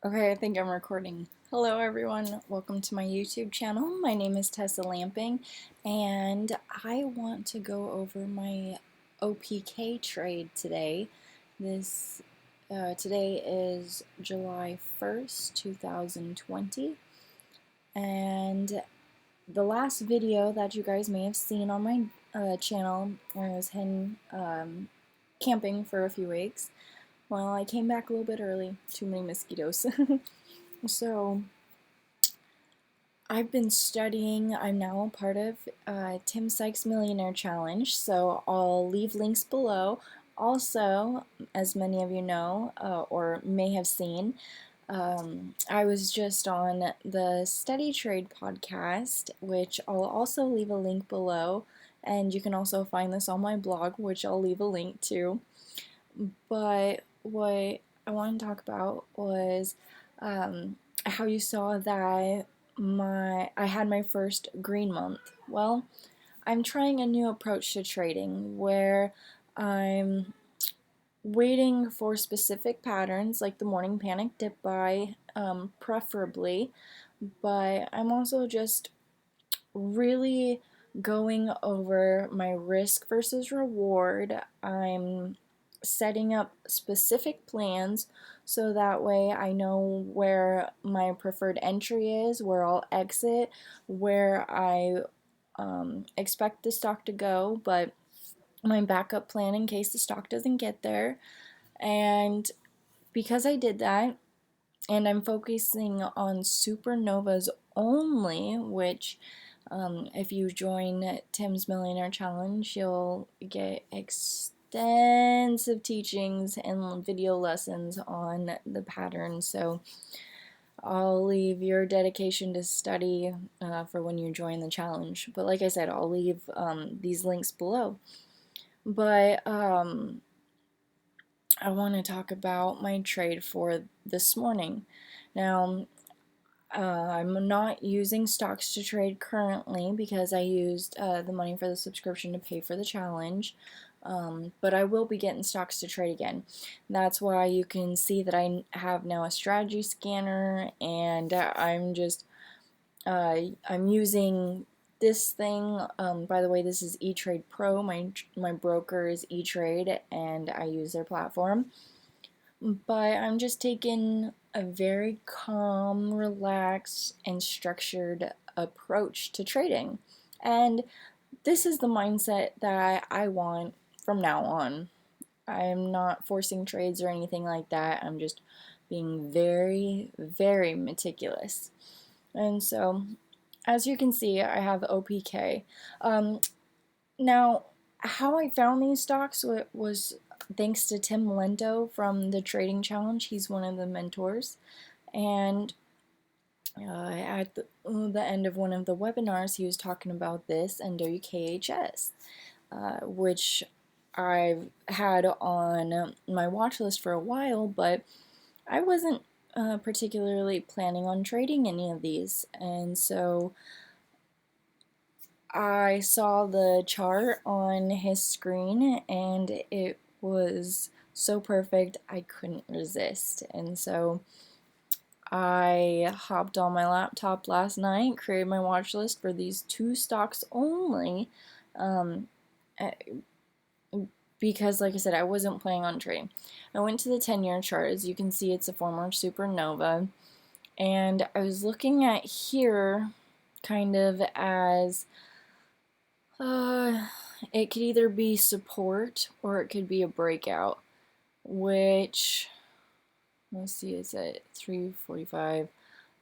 Okay, I think I'm recording. Hello everyone, welcome to my YouTube channel. My name is Tessa Lamping and I want to go over my OPK trade today. Today is July 1st, 2020, and the last video that you guys may have seen on my channel, I was camping for a few weeks. Well, I came back a little bit early, too many mosquitoes. So I've been studying. I'm now a part of Tim Sykes Millionaire Challenge, so I'll leave links below. Also, as many of you know or may have seen, I was just on the Steady Trade podcast, which I'll also leave a link below, and you can also find this on my blog, which I'll leave a link to. But what I want to talk about was how you saw that I had my first green month. Well, I'm trying a new approach to trading where I'm waiting for specific patterns like the morning panic dip buy, preferably, but I'm also just really going over my risk versus reward. I'm setting up specific plans so that way I know where my preferred entry is, where I'll exit, where I expect the stock to go, but my backup plan in case the stock doesn't get there. And because I did that, and I'm focusing on supernovas only, which if you join Tim's Millionaire Challenge, you'll get extensive teachings and video lessons on the pattern. So I'll leave your dedication to study for when you join the challenge. But like I said, I'll leave these links below. But I want to talk about my trade for this morning. Now, I'm not using stocks to trade currently because I used the money for the subscription to pay for the challenge. But I will be getting stocks to trade again. That's why you can see that I have now a strategy scanner, and I'm using this thing. By the way, this is eTrade Pro. My broker is eTrade, and I use their platform. But I'm just taking a very calm, relaxed, and structured approach to trading. And this is the mindset that I want from now on. I'm not forcing trades or anything like that. I'm just being very, very meticulous. And so, as you can see, I have OPK. Now, how I found these stocks was thanks to Tim Lento from the Trading Challenge. He's one of the mentors. And at the end of one of the webinars, he was talking about this and WKHS, which I've had on my watch list for a while, but I wasn't particularly planning on trading any of these. And so I saw the chart on his screen and it was so perfect I couldn't resist. And so I hopped on my laptop last night, created my watch list for these two stocks only, um, eh, because, like I said, I wasn't planning on trading. I went to the 10-year chart. As you can see, it's a former supernova. And I was looking at here kind of as it could either be support or it could be a breakout, which, let's see, it's at 345.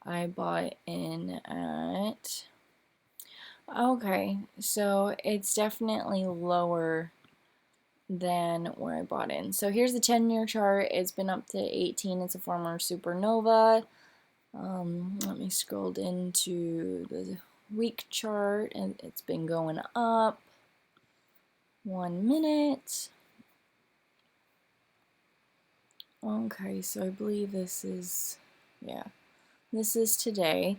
I bought in at, okay, so it's definitely lower than where I bought in. So here's the 10-year chart. It's been up to 18. It's a former supernova. Let me scroll into the week chart, and it's been going up. 1 minute. Okay, so I believe this is, yeah, this is today.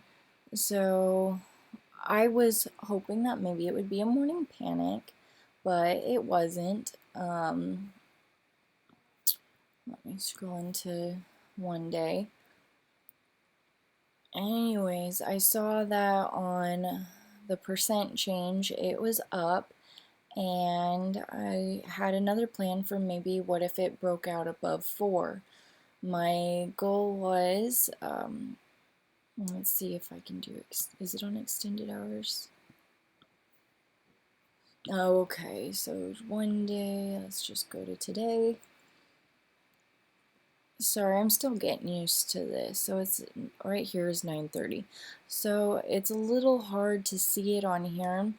So I was hoping that maybe it would be a morning panic, but it wasn't. Let me scroll into one day. Anyways, I saw that on the percent change, it was up, and I had another plan for maybe what if it broke out above 4. My goal was, let's see if I can do, is it on extended hours? Oh, okay, so one day, let's just go to today. Sorry, I'm still getting used to this. So it's right here is 9:30. So it's a little hard to see it on here,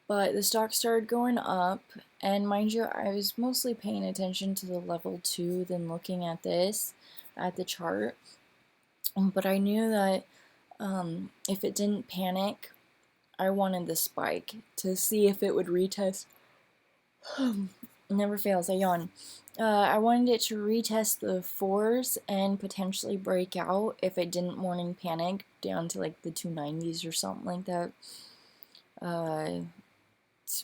but the stock started going up, and mind you, I was mostly paying attention to the level 2 than looking at this, at the chart. But I knew that if it didn't panic, I wanted the spike to see if it would retest. Never fails, I yawn. I wanted it to retest the 4s and potentially break out if it didn't morning panic down to like the 290s or something like that. To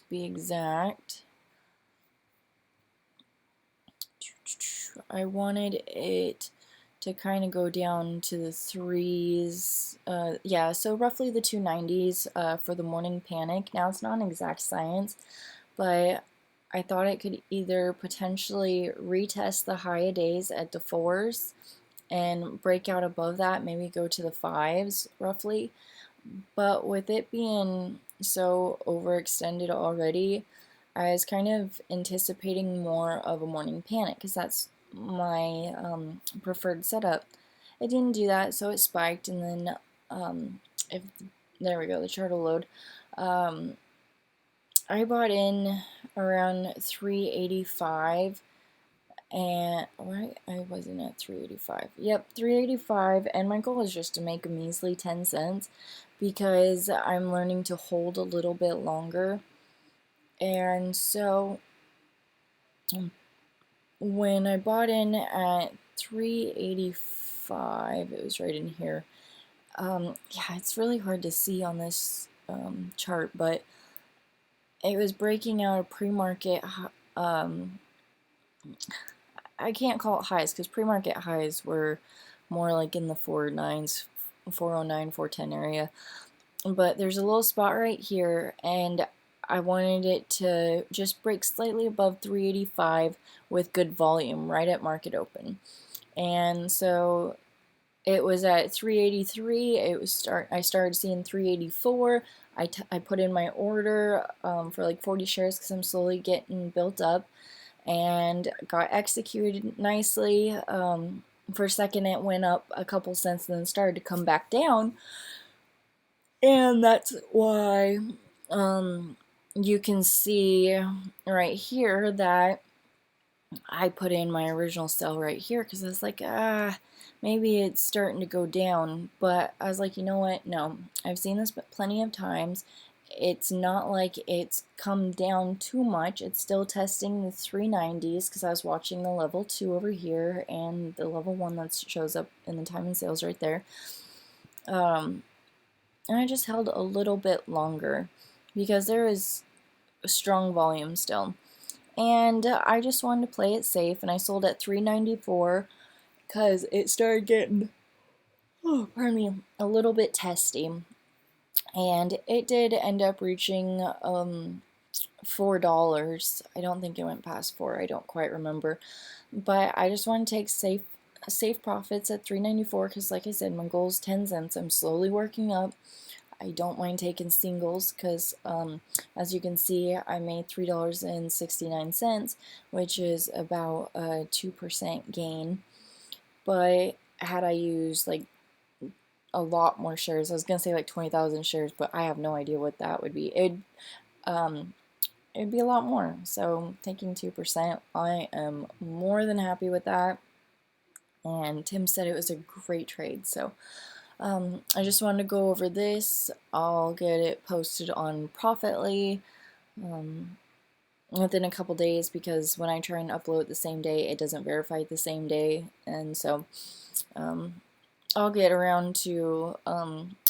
be exact, I wanted it to kind of go down to the 3s. Yeah, so roughly the 290s for the morning panic. Now, it's not an exact science, but I thought it could either potentially retest the high days at the 4s and break out above that, maybe go to the 5s roughly. But with it being so overextended already, I was kind of anticipating more of a morning panic because that's my preferred setup. It didn't do that, so it spiked, and then if there we go, the chart will load. I bought in around 385, and why I wasn't at 385. Yep, 385, and my goal is just to make a measly 10 cents because I'm learning to hold a little bit longer. And so when I bought in at 385, it was right in here. Yeah, it's really hard to see on this chart, but it was breaking out a pre-market. I can't call it highs because pre-market highs were more like in the 409s, 409, 410 area. But there's a little spot right here, and I wanted it to just break slightly above 385 with good volume right at market open. And so it was at 383. I started seeing 384. I put in my order for like 40 shares because I'm slowly getting built up, and got executed nicely. For a second, it went up a couple cents and then started to come back down. And that's why you can see right here that I put in my original sell right here because I was like, maybe it's starting to go down. But I was like, you know what? No, I've seen this plenty of times. It's not like it's come down too much. It's still testing the 390s because I was watching the level 2 over here and the level 1 that shows up in the time and sales right there. And I just held a little bit longer because there is a strong volume still. And I just wanted to play it safe, and I sold at 394 because it started getting, oh, pardon me, a little bit testy. And it did end up reaching $4. I don't think it went past 4. I don't quite remember. But I just want to take safe profits at 394 because, like I said, my goal is 10 cents. I'm slowly working up. I don't mind taking singles because, as you can see, I made $3.69, which is about a 2% gain. But had I used like a lot more shares, I was gonna say like 20,000 shares, but I have no idea what that would be. It'd be a lot more. So taking 2%, I am more than happy with that. And Tim said it was a great trade. So I just wanted to go over this. I'll get it posted on Profitly within a couple days because when I try and upload the same day, it doesn't verify the same day. And so I'll get around to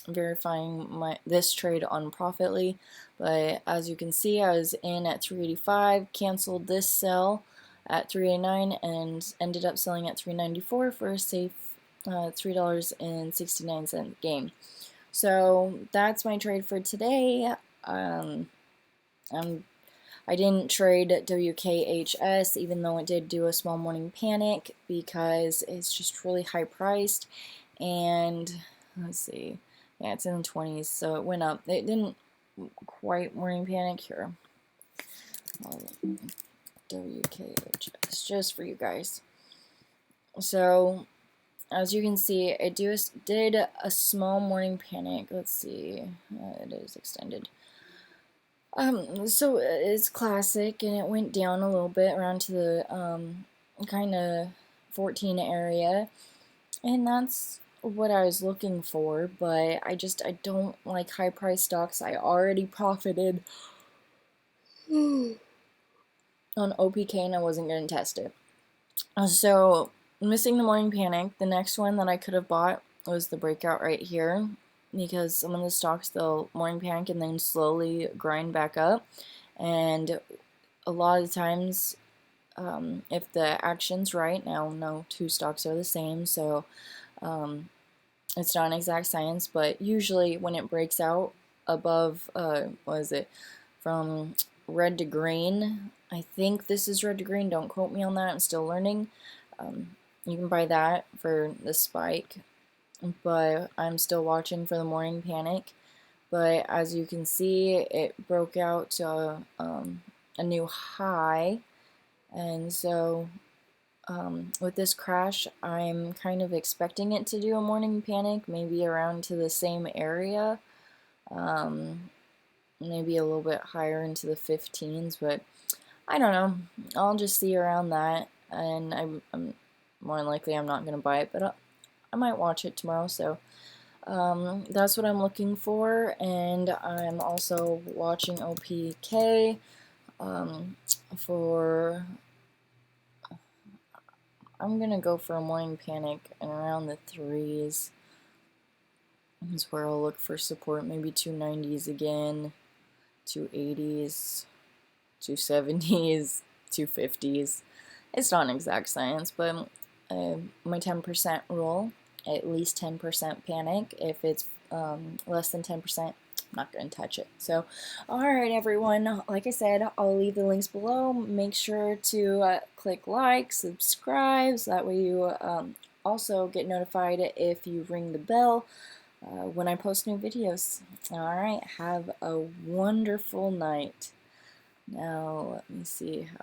verifying this trade on Profitly. But as you can see, I was in at 385, canceled this sell at 389, and ended up selling at 394 for a safe $3.69 game. So that's my trade for today. I didn't trade WKHS, even though it did do a small morning panic, because it's just really high priced. And let's see, yeah, it's in the 20s, so it went up. It didn't quite morning panic here. WKHS, just for you guys. So as you can see, it did a small morning panic. Let's see, it is extended. So it's classic, and it went down a little bit around to the kind of 14 area, and that's what I was looking for. But I don't like high price stocks. I already profited on OPK, and I wasn't going to test it. So missing the morning panic. The next one that I could have bought was the breakout right here, because some of the stocks, they'll morning panic and then slowly grind back up. And a lot of times, if the action's right, now no two stocks are the same, so it's not an exact science, but usually when it breaks out above, what is it, from red to green, I think this is red to green, don't quote me on that, I'm still learning. You can buy that for the spike, but I'm still watching for the morning panic. But as you can see, it broke out to a new high, and so with this crash, I'm kind of expecting it to do a morning panic, maybe around to the same area, maybe a little bit higher into the 15s, but I don't know. I'll just see around that, and I'm more than likely I'm not going to buy it, but I might watch it tomorrow, so that's what I'm looking for. And I'm also watching OPK I'm gonna go for a morning panic and around the 3s is where I'll look for support. Maybe 290s again, 280s, 270s, 250s. It's not an exact science, but my 10% rule, at least 10% panic. If it's less than 10%, I'm not going to touch it. So, alright everyone, like I said, I'll leave the links below. Make sure to click like, subscribe, so that way you also get notified if you ring the bell when I post new videos. Alright, have a wonderful night. Now, let me see how